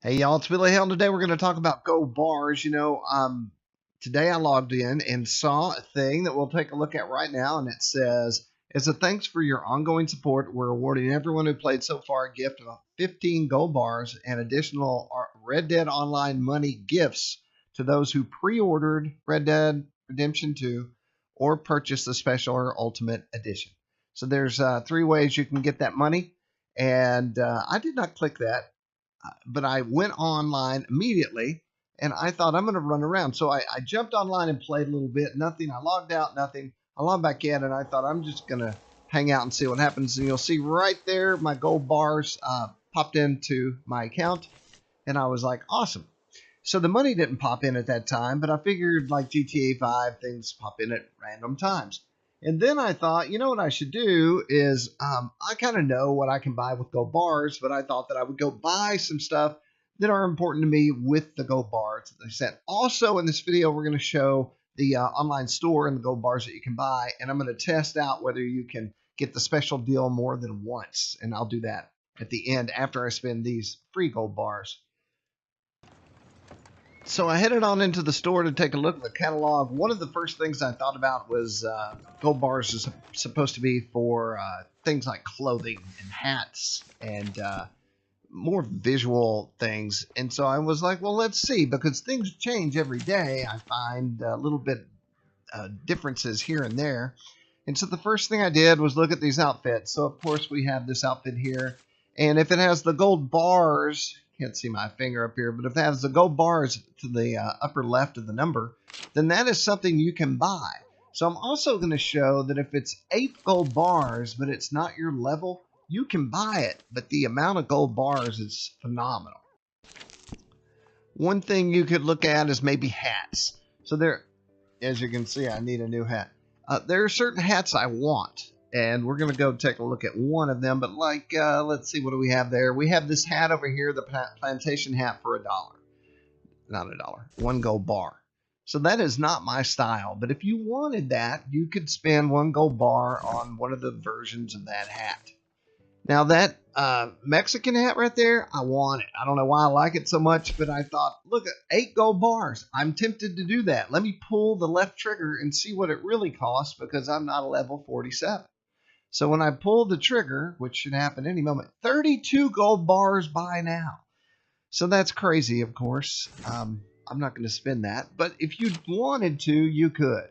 Hey y'all, it's Billy Hell. Today we're going to talk about gold bars. Today I logged in and saw a thing that we'll take a look at right now, and it says, as a thanks for your ongoing support, we're awarding everyone who played so far a gift of 15 gold bars and additional Red Dead Online money gifts to those who pre-ordered Red Dead Redemption 2 or purchased the special or ultimate edition. So there's 3 ways you can get that money, and I did not click that. But I went online immediately, and I thought I'm going to run around. So I jumped online and played a little bit. Nothing. I logged out. Nothing. I logged back in, and I thought I'm just going to hang out and see what happens. And you'll see right there my gold bars popped into my account, and I was like, awesome. So the money didn't pop in at that time, but I figured like GTA 5, things pop in at random times. And then I thought, you know what I should do is, I kind of know what I can buy with gold bars, but I thought that I would go buy some stuff that are important to me with the gold bars that they sent. Also, in this video, we're going to show the online store and the gold bars that you can buy, and I'm going to test out whether you can get the special deal more than once, and I'll do that at the end after I spend these free gold bars. So I headed on into the store to take a look at the catalog. One of the first things I thought about was gold bars is supposed to be for things like clothing and hats and more visual things. And so I was like, well, let's see, because things change every day. I find a little bit differences here and there. And so the first thing I did was look at these outfits. So, of course, we have this outfit here. And if it has the gold bars, can't see my finger up here, but if it has the gold bars to the upper left of the number, then that is something you can buy. So I'm also going to show that if it's 8 gold bars, but it's not your level, you can buy it, but the amount of gold bars is phenomenal. One thing you could look at is maybe hats. So there, as you can see, I need a new hat. There are certain hats I want, and we're going to go take a look at one of them. But like, let's see, what do we have there? We have this hat over here, the plantation hat for $1. Not $1, 1 gold bar. So that is not my style. But if you wanted that, you could spend 1 gold bar on one of the versions of that hat. Now that Mexican hat right there, I want it. I don't know why I like it so much, but I thought, look, 8 gold bars. I'm tempted to do that. Let me pull the left trigger and see what it really costs, because I'm not a level 47. So when I pull the trigger, which should happen any moment, 32 gold bars by now. So that's crazy, of course. I'm not going to spend that. But if you wanted to, you could.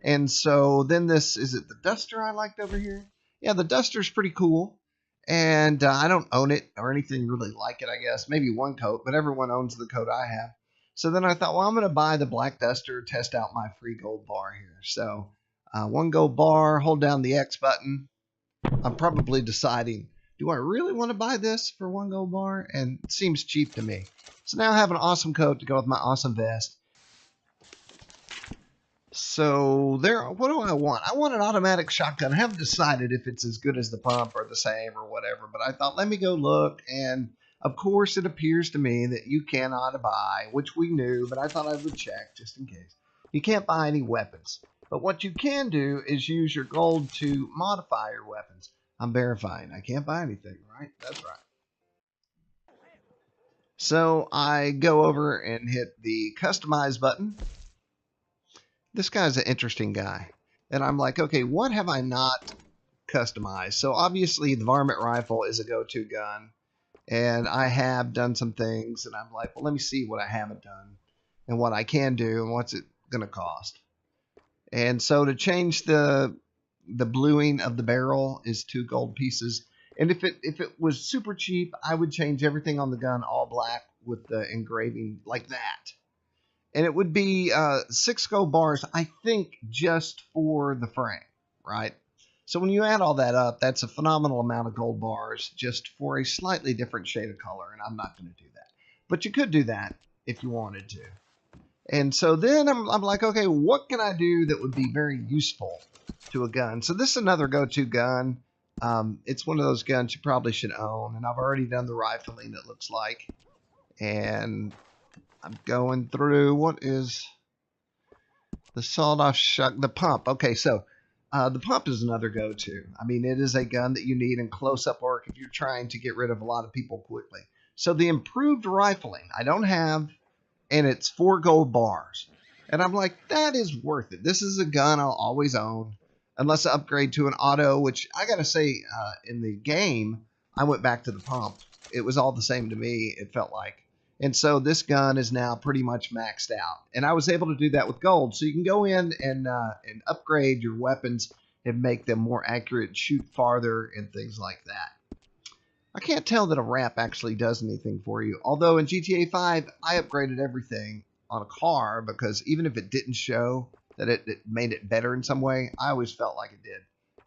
And so then this, is it the duster I liked over here? Yeah, the duster's pretty cool. And I don't own it or anything really like it, I guess. Maybe 1 coat, but everyone owns the coat I have. So then I thought, well, I'm going to buy the black duster, test out my free gold bar here. So 1 gold bar, hold down the X button. I'm probably deciding, do I really want to buy this for 1 gold bar? And it seems cheap to me. So now I have an awesome coat to go with my awesome vest. So there, what do I want? I want an automatic shotgun. I haven't decided if it's as good as the pump or the same or whatever, but I thought, let me go look. And of course, it appears to me that you cannot buy, which we knew, but I thought I would check just in case. You can't buy any weapons. But what you can do is use your gold to modify your weapons. I'm verifying. I can't buy anything, right? That's right. So I go over and hit the customize button. This guy's an interesting guy. And I'm like, okay, what have I not customized? So obviously the varmint rifle is a go-to gun. And I have done some things. And I'm like, well, let me see what I haven't done and what I can do and what's it going to cost. And so to change the bluing of the barrel is 2 gold pieces. And if it was super cheap, I would change everything on the gun all black with the engraving like that. And it would be 6 gold bars, I think, just for the frame, right? So when you add all that up, that's a phenomenal amount of gold bars just for a slightly different shade of color. And I'm not going to do that. But you could do that if you wanted to. And so then I'm like, okay, what can I do that would be very useful to a gun? So this is another go-to gun. It's one of those guns you probably should own. And I've already done the rifling, it looks like. And I'm going through, what is the sawed-off shotgun? The pump. Okay, so the pump is another go-to. I mean, it is a gun that you need in close-up work if you're trying to get rid of a lot of people quickly. So the improved rifling I don't have, and it's 4 gold bars. And I'm like, that is worth it. This is a gun I'll always own, unless I upgrade to an auto, which I gotta say, in the game, I went back to the pump. It was all the same to me, it felt like. And so this gun is now pretty much maxed out. And I was able to do that with gold. So you can go in and upgrade your weapons and make them more accurate, shoot farther, and things like that. I can't tell that a wrap actually does anything for you. Although in GTA 5, I upgraded everything on a car because even if it didn't show that it made it better in some way, I always felt like it did.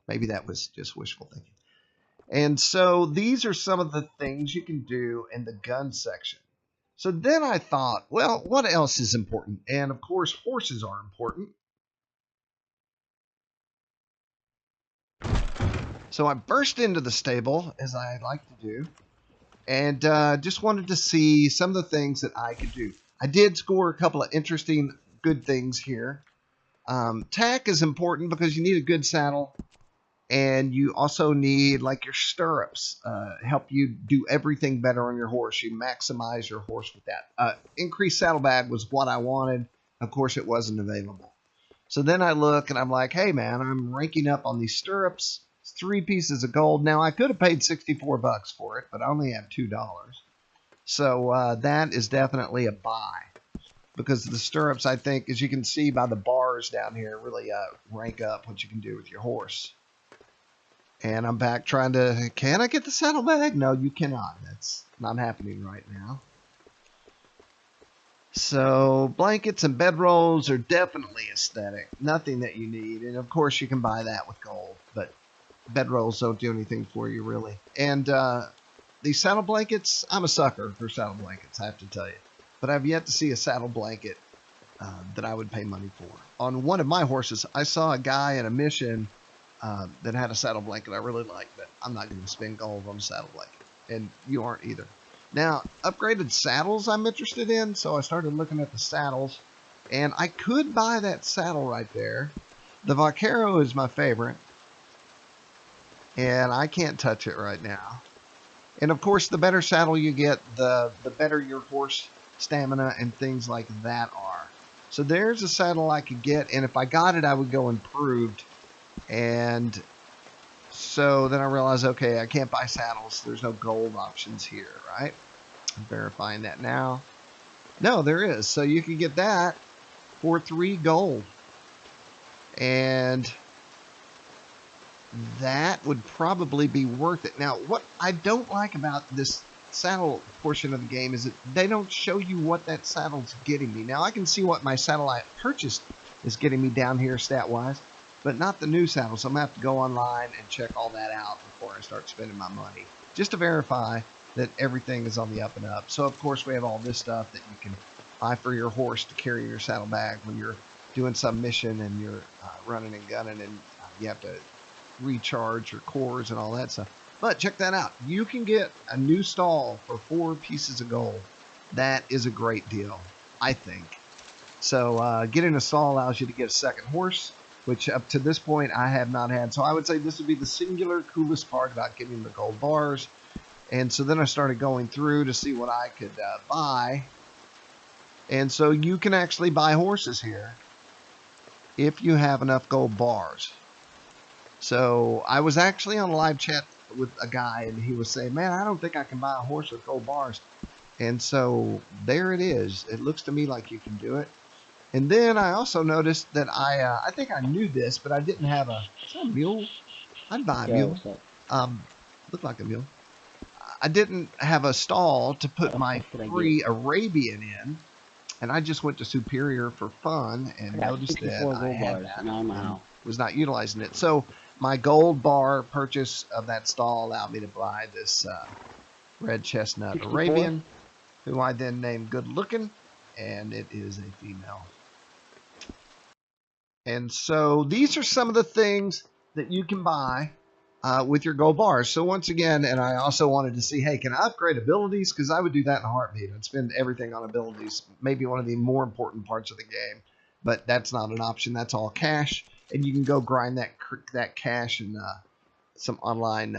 Maybe that was just wishful thinking. And so these are some of the things you can do in the gun section. So then I thought, well, what else is important? And of course, horses are important. So I burst into the stable, as I like to do, and just wanted to see some of the things that I could do. I did score a couple of interesting, good things here. Tack is important because you need a good saddle, and you also need, like, your stirrups. Help you do everything better on your horse. You maximize your horse with that. Increased saddlebag was what I wanted. Of course, it wasn't available. So then I look, and I'm like, hey, man, I'm ranking up on these stirrups. 3 pieces of gold. Now, I could have paid 64 bucks for it, but I only have $2. So that is definitely a buy. Because the stirrups, I think, as you can see by the bars down here, really rank up what you can do with your horse. And I'm back trying to, can I get the saddlebag? No, you cannot. That's not happening right now. So blankets and bedrolls are definitely aesthetic. Nothing that you need. And of course you can buy that with gold. But bedrolls don't do anything for you really. And these saddle blankets, I'm a sucker for saddle blankets, I have to tell you. But I've yet to see a saddle blanket that I would pay money for. On one of my horses, I saw a guy in a mission that had a saddle blanket I really liked, but I'm not going to spend gold on a saddle blanket. And you aren't either. Now, upgraded saddles I'm interested in, so I started looking at the saddles. And I could buy that saddle right there. The Vaquero is my favorite. And I can't touch it right now. And of course, the better saddle you get, the better your horse stamina and things like that are. So there's a saddle I could get, and if I got it, I would go improved. And so then I realized, okay, I can't buy saddles. There's no gold options here, right? I'm verifying that now. No, there is. So you can get that for 3 gold. And that would probably be worth it. Now, what I don't like about this saddle portion of the game is that they don't show you what that saddle's getting me. Now, I can see what my saddle I purchased is getting me down here stat-wise, but not the new saddle. So I'm going to have to go online and check all that out before I start spending my money, just to verify that everything is on the up and up. So, of course, we have all this stuff that you can buy for your horse to carry your saddlebag when you're doing some mission and you're running and gunning, and you have to recharge your cores and all that stuff. But check that out. You can get a new stall for 4 pieces of gold. That is a great deal, I think. So getting a stall allows you to get a second horse, which up to this point I have not had. So I would say this would be the singular coolest part about getting the gold bars. And so then I started going through to see what I could buy. And so you can actually buy horses here if you have enough gold bars. So I was actually on a live chat with a guy, and he was saying, man, I don't think I can buy a horse with gold bars. And so there it is. It looks to me like you can do it. And then I also noticed that I think I knew this, but I didn't have a, is that a mule? I'd buy a mule. Looked like a mule. I didn't have a stall to put my free Arabian in, and I just went to Superior for fun and noticed that I had that and was not utilizing it. So my gold bar purchase of that stall allowed me to buy this red chestnut Arabian, who I then named Good Looking, and it is a female. And so these are some of the things that you can buy with your gold bars. So once again, and I also wanted to see, hey, can I upgrade abilities? Because I would do that in a heartbeat. I'd spend everything on abilities, maybe one of the more important parts of the game. But that's not an option. That's all cash. And you can go grind that cash in some online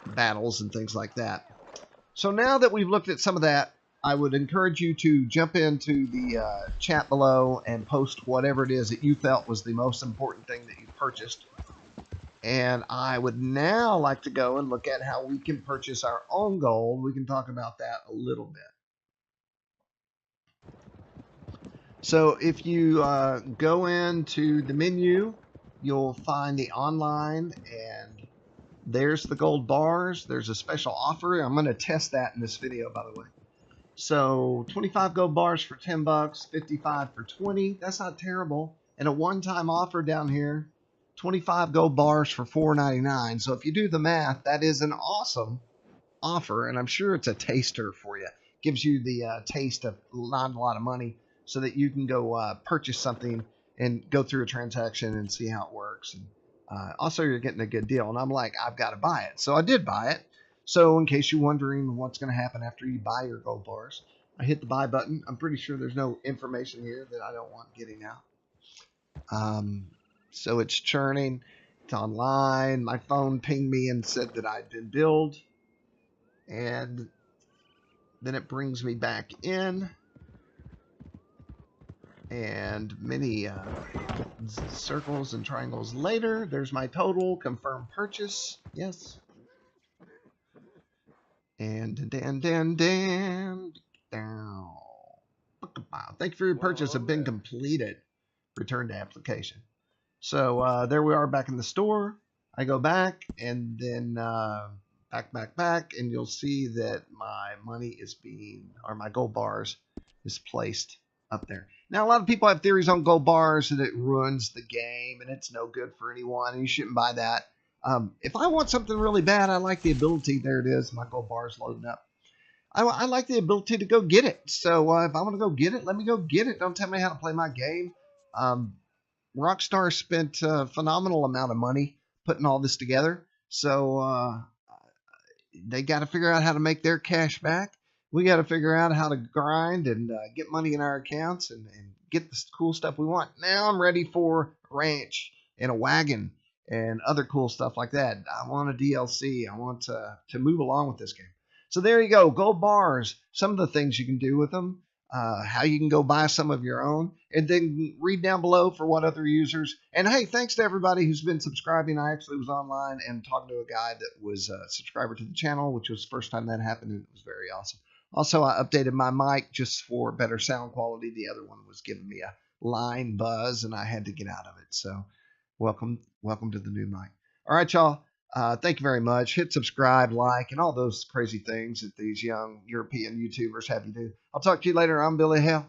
battles and things like that. So now that we've looked at some of that, I would encourage you to jump into the chat below and post whatever it is that you felt was the most important thing that you purchased. And I would now like to go and look at how we can purchase our own gold. We can talk about that a little bit. So if you go into the menu, you'll find the online, and there's the gold bars. There's a special offer. I'm going to test that in this video, by the way. So 25 gold bars for 10 bucks, 55 for 20. That's not terrible. And a one-time offer down here, 25 gold bars for $4.99. So if you do the math, that is an awesome offer, and I'm sure it's a taster for you. Gives you the taste of not a lot of money, so that you can go purchase something and go through a transaction and see how it works. And also, you're getting a good deal. And I'm like, I've got to buy it. So I did buy it. So in case you're wondering what's going to happen after you buy your gold bars, I hit the buy button. I'm pretty sure there's no information here that I don't want getting out. So it's churning. It's online. My phone pinged me and said that I'd been billed. And then it brings me back in. And many circles and triangles later, there's my total. Confirm purchase. Yes. And down. Thank you for your purchase. Have been completed. Return to application. So there we are back in the store. I go back and then back, and you'll see that my money is my gold bars is placed up there. Now, a lot of people have theories on gold bars that it ruins the game and it's no good for anyone, and you shouldn't buy that. If I want something really bad, I like the ability. There it is. My gold bar is loading up. I like the ability to go get it. So if I want to go get it, let me go get it. Don't tell me how to play my game. Rockstar spent a phenomenal amount of money putting all this together. So they got to figure out how to make their cash back. We got to figure out how to grind and get money in our accounts and get the cool stuff we want. Now I'm ready for a ranch and a wagon and other cool stuff like that. I want a DLC. I want to move along with this game. So there you go. Gold bars. Some of the things you can do with them. How you can go buy some of your own. And then read down below for what other users. And hey, thanks to everybody who's been subscribing. I actually was online and talking to a guy that was a subscriber to the channel, which was the first time that happened, and it was very awesome. Also, I updated my mic just for better sound quality. The other one was giving me a line buzz, and I had to get out of it. So welcome to the new mic. All right, y'all. Thank you very much. Hit subscribe, like, and all those crazy things that these young European YouTubers have you do. I'll talk to you later. I'm Billy Hale.